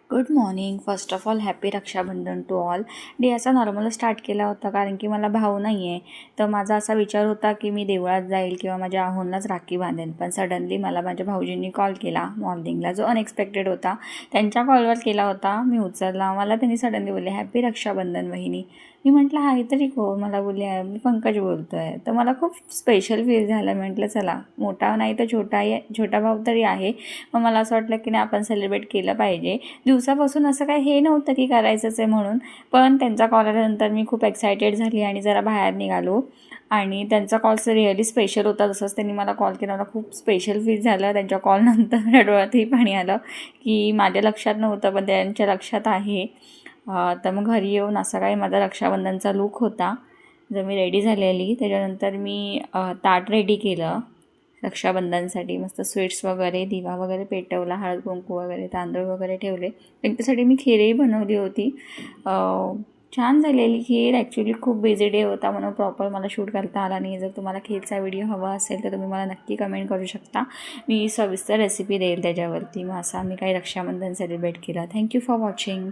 Good morning. First of all happy Rakshabandhan to all. Day असा normal start केला होता कारण की मला भाऊ नाही आहे. तर माझा असा विचार होता की मी देवळात जाईल किंवा माझ्या आहोंनाच राखी बांधेन. पण सडनली मला माझ्या भाऊजींनी कॉल केला मॉर्निंगला, जो अनएक्सपेक्टेड होता. त्यांच्या कॉलवर केला होता, मी उचलला. मला त्यांनी सडनली बोलले हॅपी रक्षाबंधन वहिनी. मी म्हटलं हाय तरी हो. मला बोलले मी पंकज बोलतो आहे. तर मला खूप स्पेशल फील झालं. म्हटलं चला, मोठा नाही तर छोटा भाऊ तरी आहे. मग मला असं वाटलं की नाही, आपण सेलिब्रेट केलं पाहिजे. दिवसापासून असं काही हे नव्हतं की करायचंच आहे म्हणून. पण त्यांचा कॉल आल्यानंतर मी खूप एक्सायटेड झाली आणि जरा बाहेर निघालो. आणि त्यांचा कॉल रिअली स्पेशल होता. जसंच त्यांनी मला कॉल केला, मला खूप स्पेशल फील झालं. त्यांच्या कॉलनंतर माझ्या डोळ्यातही पाणी आलं की माझ्या लक्षात नव्हतं पण त्यांच्या लक्षात आहे. तर मग घरी येऊन असा काही माझा रक्षाबंधनचा लूक होता. जर मी रेडी झालेली त्याच्यानंतर मी ताट रेडी केलं रक्षाबंधनसाठी. मस्त स्वीट्स वगैरे, दिवा वगैरे पेटवला, हळद कुंकू वगैरे, तांदूळ वगैरे ठेवले. त्यांच्यासाठी मी खीरही बनवली होती. छान झालेली खीर. ॲक्च्युली खूप बिझी डे होता म्हणून प्रॉपर मला शूट करता आला नाही. जर तुम्हाला खीरचा व्हिडिओ हवा असेल तर तुम्ही मला नक्की कमेंट करू शकता. मी सविस्तर रेसिपी देईल त्याच्यावरती. मग असं आम्ही काही रक्षाबंधन सेलिब्रेट केलं. Thank you for watching.